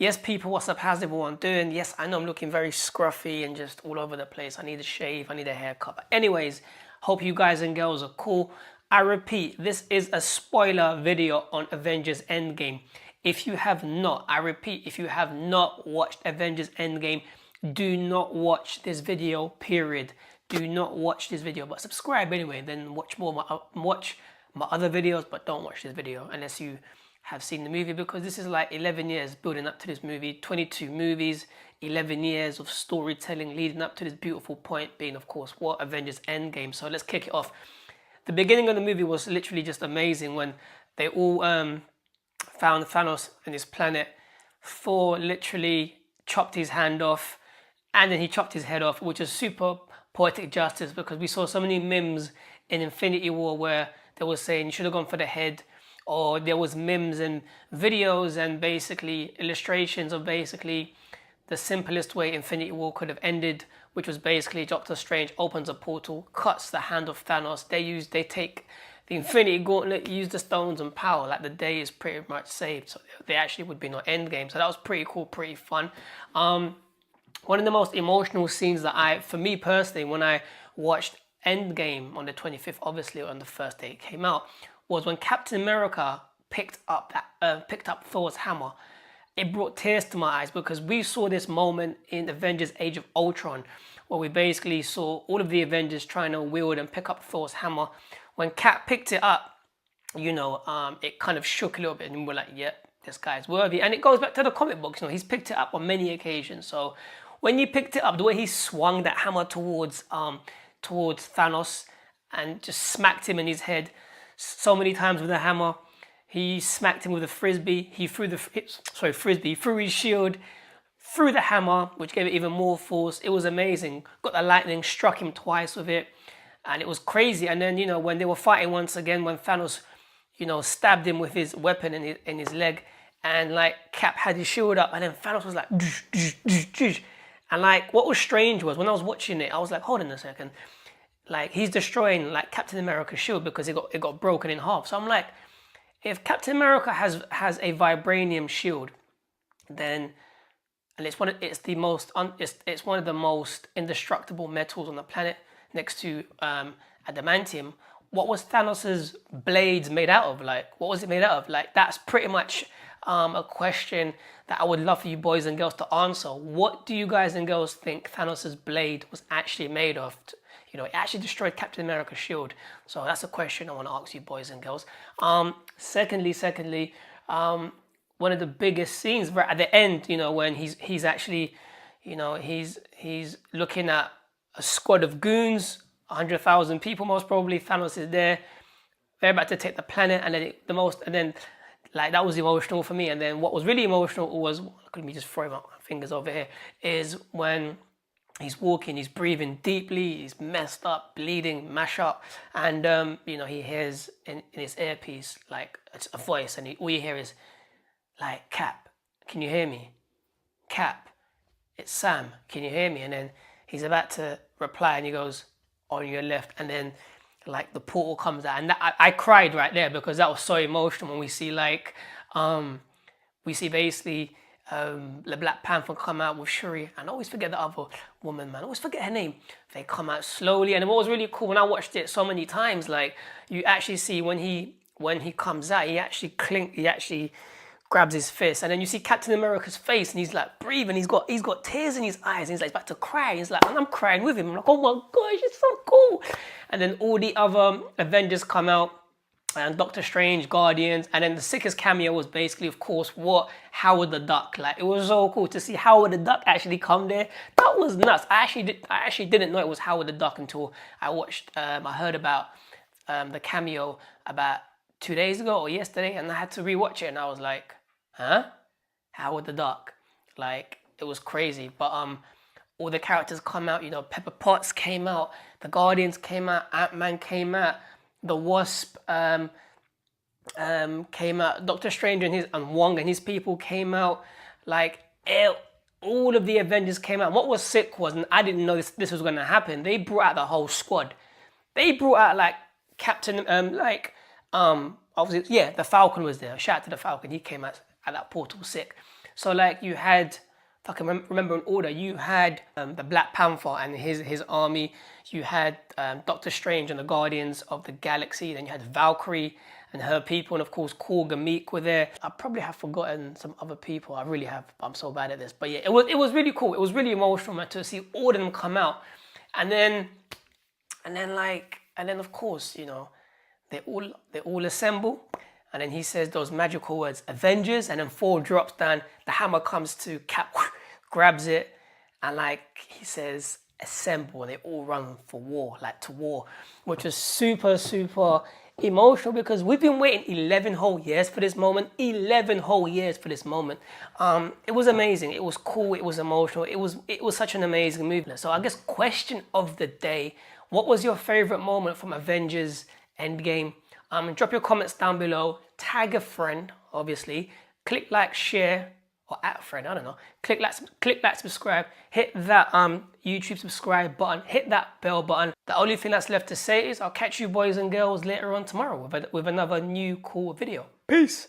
Yes, people, what's up? How's everyone doing? Yes, I know I'm looking very scruffy and just all over the place. I need a shave, I need a haircut. But anyways, hope you guys and girls are cool. I repeat, this is a spoiler video on Avengers Endgame. If you have not, I repeat, if you have not watched Avengers Endgame, do not watch this video, period. Do not watch this video, but subscribe anyway, then watch my other videos, but don't watch this video unless you have seen the movie, because this is like 11 years building up to this movie, 22 movies, 11 years of storytelling leading up to this beautiful point being, of course, what? Avengers Endgame. So let's kick it off. The beginning of the movie was literally just amazing when they all found Thanos and his planet. Thor literally chopped his hand off and then he chopped his head off, which is super poetic justice, because we saw so many memes in Infinity War where they were saying you should have gone for the head, or there was memes and videos and basically illustrations of basically the simplest way Infinity War could have ended, which was basically Doctor Strange opens a portal, cuts the hand of Thanos. They take the Infinity Gauntlet, use the stones and power. Like, the day is pretty much saved. So they actually would be no Endgame. So that was pretty cool, pretty fun. One of the most emotional scenes that for me personally, when I watched Endgame on the 25th, obviously on the first day it came out, was when Captain America picked up Thor's hammer. It brought tears to my eyes, because we saw this moment in Avengers Age of Ultron where we basically saw all of the Avengers trying to wield and pick up Thor's hammer. When Cap picked it up, it kind of shook a little bit, and we're like, yep, this guy's worthy. And it goes back to the comic books, he's picked it up on many occasions. So when you picked it up, the way he swung that hammer towards Thanos and just smacked him in his head so many times with a hammer. He smacked him with a frisbee. He threw He threw his shield, threw the hammer, which gave it even more force. It was amazing. Got the lightning, struck him twice with it, and it was crazy. And then, when they were fighting once again, when Thanos, stabbed him with his weapon in his leg, and like Cap had his shield up, and then Thanos was like, doosh, doosh, doosh, doosh. And like, what was strange was when I was watching it, I was like, hold on a second. Like, he's destroying like Captain America's shield because it got broken in half. So I'm like, if Captain America has a vibranium shield, then, and it's one of the most indestructible metals on the planet, next to adamantium. What was Thanos's blades made out of? Like, what was it made out of? Like, that's pretty much a question that I would love for you boys and girls to answer. What do you guys and girls think Thanos's blade was actually made of? It actually destroyed Captain America's shield. So that's a question I want to ask you boys and girls. Secondly, one of the biggest scenes right at the end, when he's actually, he's looking at a squad of goons, 100,000 people most probably. Thanos is there. They're about to take the planet, and then that was emotional for me. And then what was really emotional was, let me just throw my fingers over here, is when he's walking, he's breathing deeply, he's messed up, bleeding, mash up, and he hears in his earpiece like it's a voice, and all you hear is like, Cap, can you hear me? Cap, it's Sam, can you hear me? And then he's about to reply, and he goes, on your left, and then like the portal comes out, and I cried right there, because that was so emotional when we see basically the Black Panther come out with Shuri, and I always forget the other woman, man. I always forget her name. They come out slowly, and what was really cool when I watched it so many times, like, you actually see when he comes out, he actually grabs his fist, and then you see Captain America's face, and he's like breathing. He's got tears in his eyes, and he's like about to cry. He's like, and I'm crying with him. I'm like, oh my gosh, it's so cool. And then all the other Avengers come out, and Doctor Strange, Guardians, and then the sickest cameo was basically, of course, Howard the Duck. Like, it was so cool to see Howard the Duck actually come there. That was nuts. I actually didn't know it was Howard the Duck until I heard about the cameo about 2 days ago or yesterday, and I had to rewatch it, and I was like, huh? Howard the Duck. Like, it was crazy. But all the characters come out, Pepper Potts came out, the Guardians came out, Ant-Man came out, the Wasp came out, Doctor Strange and Wong and his people came out. Like, all of the Avengers came out. And what was sick was, and I didn't know this was going to happen, they brought out the whole squad. They brought out like Captain, obviously, yeah, the Falcon was there. Shout out to the Falcon. He came out at that portal sick. So like you had, if I can remember in order, you had the Black Panther and his army. You had Doctor Strange and the Guardians of the Galaxy. Then you had Valkyrie and her people, and of course Korg and Meek were there. I probably have forgotten some other people. I really have. I'm so bad at this. But yeah, it was really cool. It was really emotional, man, to see all of them come out, and then of course, you know, they all assemble. And then he says those magical words, Avengers, and then Thor drops down, the hammer comes to Cap, grabs it, and like he says, assemble, and they all run for war, like to war, which was super, super emotional because we've been waiting 11 whole years for this moment, 11 whole years for this moment. It was amazing, it was cool, it was emotional, it was such an amazing movie. So I guess question of the day, what was your favorite moment from Avengers Endgame? Drop your comments down below, tag a friend, obviously, click like, share, or at a friend, I don't know, click like, subscribe, hit that YouTube subscribe button, hit that bell button. The only thing that's left to say is I'll catch you boys and girls later on tomorrow with another new cool video. Peace.